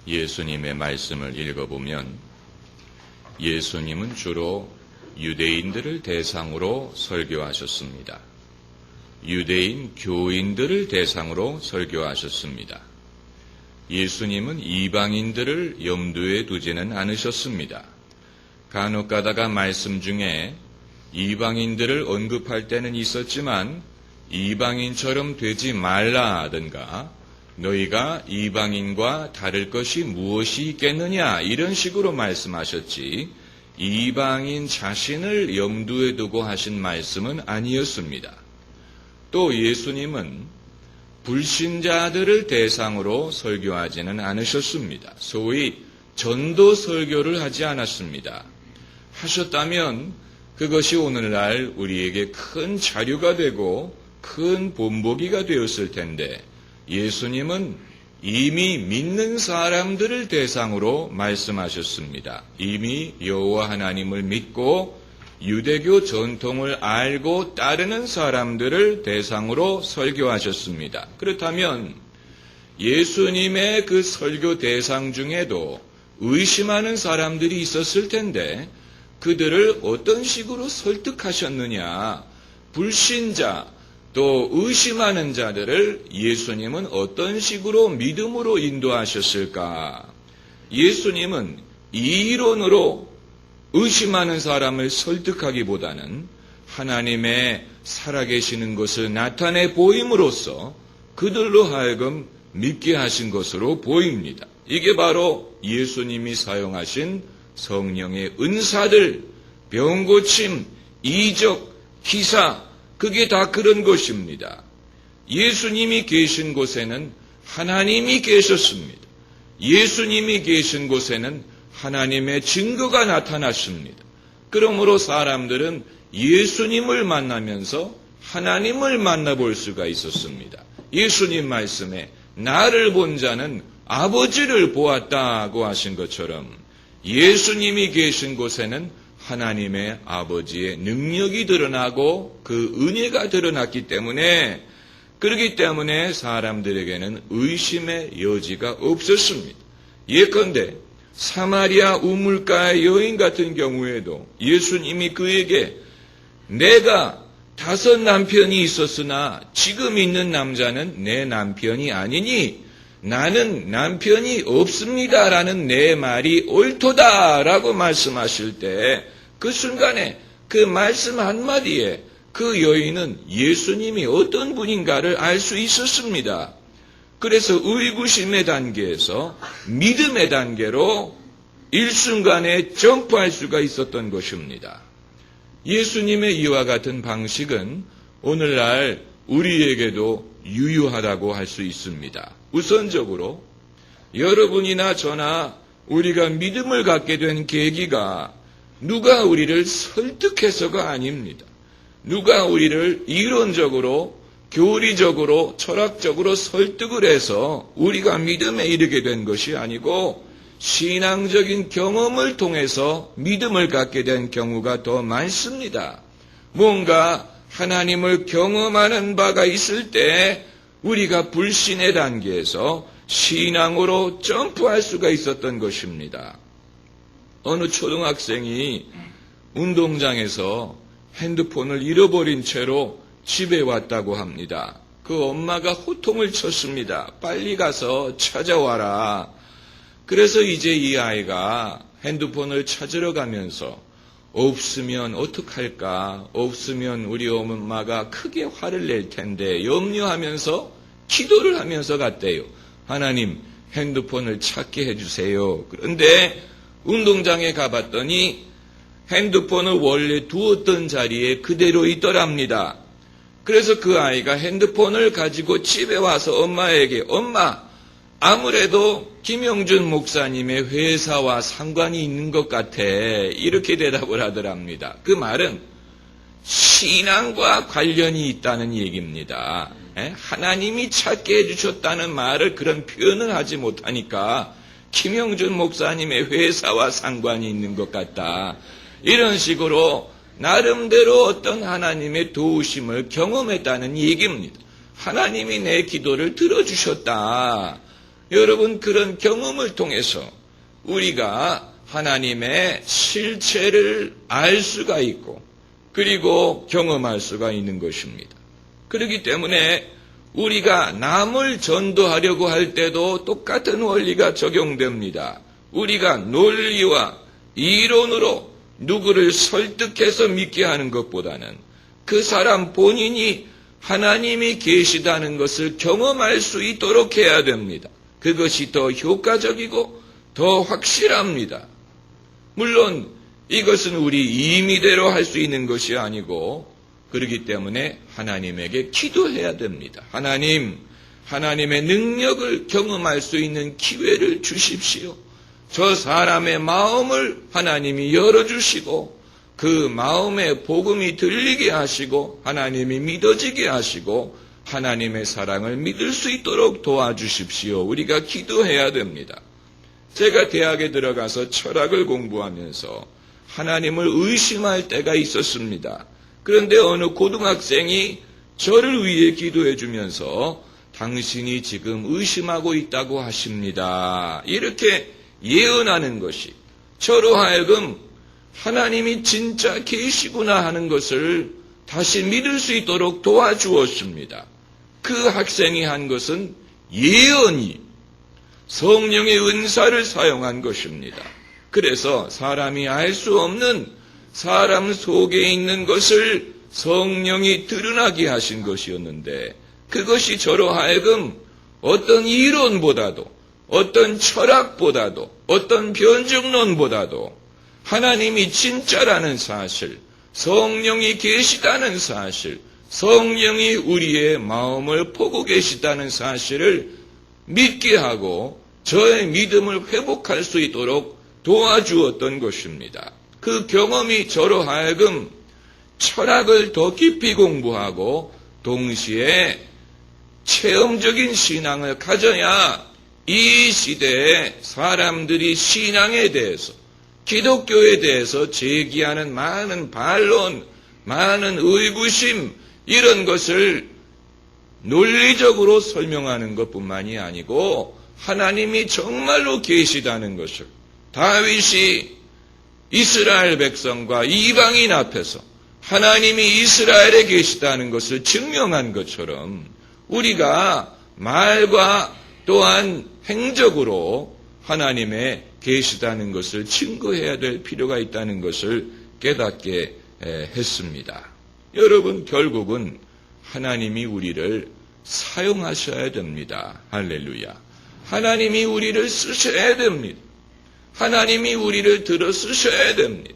예수님의 말씀을 읽어보면 예수님은 주로 유대인들을 대상으로 설교하셨습니다. 유대인 교인들을 대상으로 설교하셨습니다. 예수님은 이방인들을 염두에 두지는 않으셨습니다. 간혹 가다가 말씀 중에 이방인들을 언급할 때는 있었지만 이방인처럼 되지 말라든가 너희가 이방인과 다를 것이 무엇이 있겠느냐 이런 식으로 말씀하셨지 이방인 자신을 염두에 두고 하신 말씀은 아니었습니다. 또 예수님은 불신자들을 대상으로 설교하지는 않으셨습니다. 소위 전도 설교를 하지 않았습니다. 하셨다면 그것이 오늘날 우리에게 큰 자료가 되고 큰 본보기가 되었을 텐데 예수님은 이미 믿는 사람들을 대상으로 말씀하셨습니다. 이미 여호와 하나님을 믿고 유대교 전통을 알고 따르는 사람들을 대상으로 설교하셨습니다. 그렇다면 예수님의 그 설교 대상 중에도 의심하는 사람들이 있었을 텐데 그들을 어떤 식으로 설득하셨느냐? 불신자 또 의심하는 자들을 예수님은 어떤 식으로 믿음으로 인도하셨을까? 예수님은 이론으로 의심하는 사람을 설득하기보다는 하나님의 살아계시는 것을 나타내 보임으로써 그들로 하여금 믿게 하신 것으로 보입니다. 이게 바로 예수님이 사용하신 성령의 은사들, 병고침, 이적, 기사, 그게 다 그런 것입니다. 예수님이 계신 곳에는 하나님이 계셨습니다. 예수님이 계신 곳에는 하나님의 증거가 나타났습니다. 그러므로 사람들은 예수님을 만나면서 하나님을 만나볼 수가 있었습니다. 예수님 말씀에 나를 본 자는 아버지를 보았다고 하신 것처럼 예수님이 계신 곳에는 하나님의 아버지의 능력이 드러나고 그 은혜가 드러났기 때문에 그렇기 때문에 사람들에게는 의심의 여지가 없었습니다. 예컨대 사마리아 우물가의 여인 같은 경우에도 예수님이 그에게 내가 5 남편이 있었으나 지금 있는 남자는 내 남편이 아니니 나는 남편이 없습니다라는 내 말이 옳도다라고 말씀하실 때 그 순간에 그 말씀 한마디에 그 여인은 예수님이 어떤 분인가를 알 수 있었습니다. 그래서 의구심의 단계에서 믿음의 단계로 일순간에 점프할 수가 있었던 것입니다. 예수님의 이와 같은 방식은 오늘날 우리에게도 유효하다고 할 수 있습니다. 우선적으로 여러분이나 저나 우리가 믿음을 갖게 된 계기가 누가 우리를 설득해서가 아닙니다. 누가 우리를 이론적으로, 교리적으로, 철학적으로 설득을 해서 우리가 믿음에 이르게 된 것이 아니고 신앙적인 경험을 통해서 믿음을 갖게 된 경우가 더 많습니다. 뭔가 하나님을 경험하는 바가 있을 때 우리가 불신의 단계에서 신앙으로 점프할 수가 있었던 것입니다. 어느 초등학생이 운동장에서 핸드폰을 잃어버린 채로 집에 왔다고 합니다. 그 엄마가 호통을 쳤습니다. 빨리 가서 찾아와라. 그래서 이제 이 아이가 핸드폰을 찾으러 가면서 없으면 어떡할까? 없으면 우리 엄마가 크게 화를 낼 텐데 염려하면서 기도를 하면서 갔대요. 하나님 핸드폰을 찾게 해주세요. 그런데 운동장에 가봤더니 핸드폰을 원래 두었던 자리에 그대로 있더랍니다. 그래서 그 아이가 핸드폰을 가지고 집에 와서 엄마에게 엄마 아무래도 김영준 목사님의 회사와 상관이 있는 것 같아 이렇게 대답을 하더랍니다. 그 말은 신앙과 관련이 있다는 얘기입니다. 하나님이 찾게 해주셨다는 말을 그런 표현을 하지 못하니까 김영준 목사님의 회사와 상관이 있는 것 같다. 이런 식으로 나름대로 어떤 하나님의 도우심을 경험했다는 얘기입니다. 하나님이 내 기도를 들어주셨다. 여러분, 그런 경험을 통해서 우리가 하나님의 실체를 알 수가 있고 그리고 경험할 수가 있는 것입니다. 그렇기 때문에 우리가 남을 전도하려고 할 때도 똑같은 원리가 적용됩니다. 우리가 논리와 이론으로 누구를 설득해서 믿게 하는 것보다는 그 사람 본인이 하나님이 계시다는 것을 경험할 수 있도록 해야 됩니다. 그것이 더 효과적이고 더 확실합니다. 물론 이것은 우리 임의대로 할 수 있는 것이 아니고 그렇기 때문에 하나님에게 기도해야 됩니다. 하나님의 능력을 경험할 수 있는 기회를 주십시오. 저 사람의 마음을 하나님이 열어주시고 그 마음에 복음이 들리게 하시고 하나님이 믿어지게 하시고 하나님의 사랑을 믿을 수 있도록 도와주십시오. 우리가 기도해야 됩니다. 제가 대학에 들어가서 철학을 공부하면서 하나님을 의심할 때가 있었습니다. 그런데 어느 고등학생이 저를 위해 기도해 주면서 당신이 지금 의심하고 있다고 하십니다. 이렇게 예언하는 것이 저로 하여금 하나님이 진짜 계시구나 하는 것을 다시 믿을 수 있도록 도와주었습니다. 그 학생이 한 것은 예언이 성령의 은사를 사용한 것입니다. 그래서 사람이 알 수 없는 사람 속에 있는 것을 성령이 드러나게 하신 것이었는데 그것이 저로 하여금 어떤 이론보다도 어떤 철학보다도 어떤 변증론보다도 하나님이 진짜라는 사실, 성령이 계시다는 사실, 성령이 우리의 마음을 보고 계시다는 사실을 믿게 하고 저의 믿음을 회복할 수 있도록 도와주었던 것입니다. 그 경험이 저로 하여금 철학을 더 깊이 공부하고 동시에 체험적인 신앙을 가져야 이 시대에 사람들이 신앙에 대해서 기독교에 대해서 제기하는 많은 반론, 많은 의구심 이런 것을 논리적으로 설명하는 것뿐만이 아니고 하나님이 정말로 계시다는 것을 다윗이 이스라엘 백성과 이방인 앞에서 하나님이 이스라엘에 계시다는 것을 증명한 것처럼 우리가 말과 또한 행적으로 하나님의 계시다는 것을 증거해야 될 필요가 있다는 것을 깨닫게 했습니다. 여러분, 결국은 하나님이 우리를 사용하셔야 됩니다. 할렐루야. 하나님이 우리를 쓰셔야 됩니다. 하나님이 우리를 들어 쓰셔야 됩니다.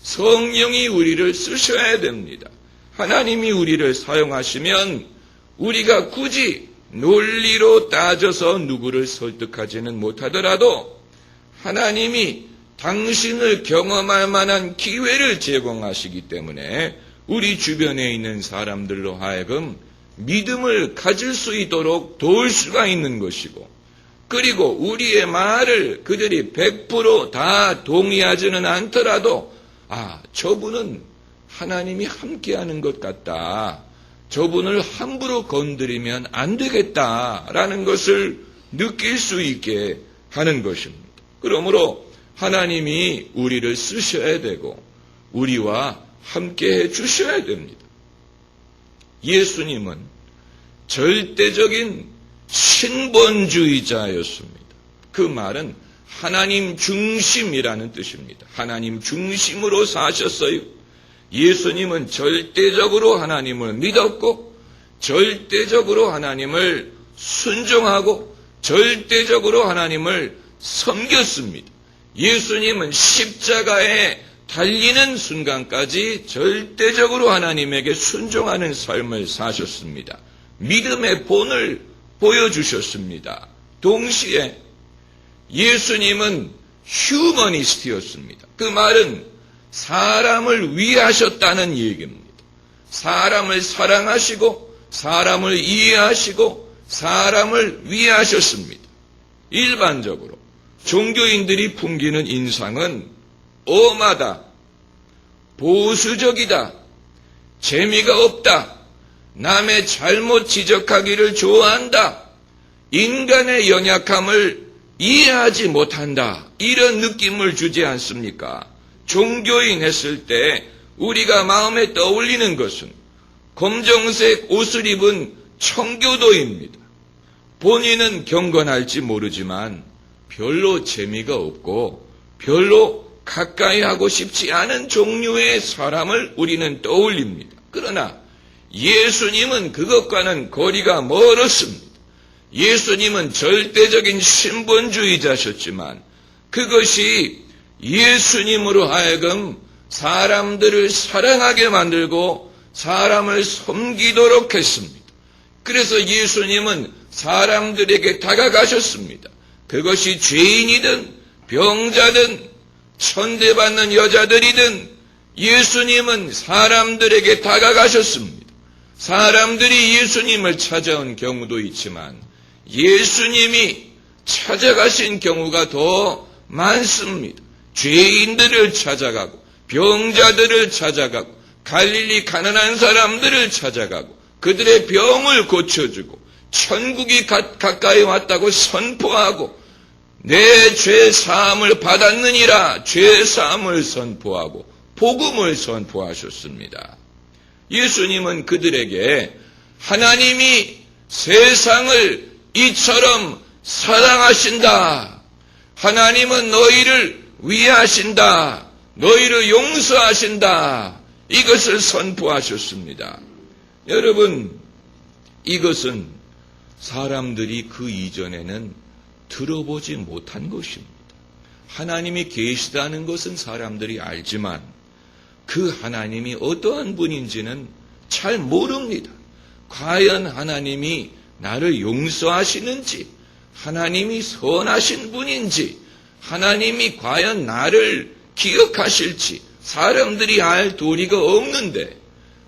성령이 우리를 쓰셔야 됩니다. 하나님이 우리를 사용하시면 우리가 굳이 논리로 따져서 누구를 설득하지는 못하더라도 하나님이 당신을 경험할 만한 기회를 제공하시기 때문에 우리 주변에 있는 사람들로 하여금 믿음을 가질 수 있도록 도울 수가 있는 것이고 그리고 우리의 말을 그들이 100% 동의하지는 않더라도 저분은 하나님이 함께하는 것 같다. 저분을 함부로 건드리면 안 되겠다라는 것을 느낄 수 있게 하는 것입니다. 그러므로 하나님이 우리를 쓰셔야 되고 우리와 함께해 주셔야 됩니다. 예수님은 절대적인 신본주의자였습니다. 그 말은 하나님 중심이라는 뜻입니다. 하나님 중심으로 사셨어요. 예수님은 절대적으로 하나님을 믿었고 절대적으로 하나님을 순종하고 절대적으로 하나님을 섬겼습니다. 예수님은 십자가에 달리는 순간까지 절대적으로 하나님에게 순종하는 삶을 사셨습니다. 믿음의 본을 보여주셨습니다. 동시에 예수님은 휴머니스트였습니다. 그 말은 사람을 위하셨다는 얘기입니다. 사람을 사랑하시고 사람을 이해하시고 사람을 위하셨습니다. 일반적으로 종교인들이 풍기는 인상은 엄하다, 보수적이다, 재미가 없다, 남의 잘못 지적하기를 좋아한다, 인간의 연약함을 이해하지 못한다. 이런 느낌을 주지 않습니까? 종교인 했을 때 우리가 마음에 떠올리는 것은 검정색 옷을 입은 청교도입니다. 본인은 경건할지 모르지만 별로 재미가 없고 별로 가까이 하고 싶지 않은 종류의 사람을 우리는 떠올립니다. 그러나 예수님은 그것과는 거리가 멀었습니다. 예수님은 절대적인 신본주의자셨지만 그것이 예수님으로 하여금 사람들을 사랑하게 만들고 사람을 섬기도록 했습니다. 그래서 예수님은 사람들에게 다가가셨습니다. 그것이 죄인이든 병자든 천대받는 여자들이든 예수님은 사람들에게 다가가셨습니다. 사람들이 예수님을 찾아온 경우도 있지만 예수님이 찾아가신 경우가 더 많습니다. 죄인들을 찾아가고 병자들을 찾아가고 갈릴리 가난한 사람들을 찾아가고 그들의 병을 고쳐주고 천국이 가까이 왔다고 선포하고 내 죄 사함을 받았느니라 죄 사함을 선포하고 복음을 선포하셨습니다. 예수님은 그들에게 하나님이 세상을 이처럼 사랑하신다. 하나님은 너희를 위하신다. 너희를 용서하신다. 이것을 선포하셨습니다. 여러분, 이것은 사람들이 그 이전에는 들어보지 못한 것입니다. 하나님이 계시다는 것은 사람들이 알지만 그 하나님이 어떠한 분인지는 잘 모릅니다. 과연 하나님이 나를 용서하시는지, 하나님이 선하신 분인지, 하나님이 과연 나를 기억하실지 사람들이 알 도리가 없는데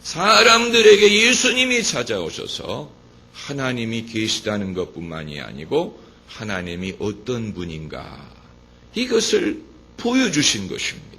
사람들에게 예수님이 찾아오셔서 하나님이 계시다는 것뿐만이 아니고 하나님이 어떤 분인가 이것을 보여주신 것입니다.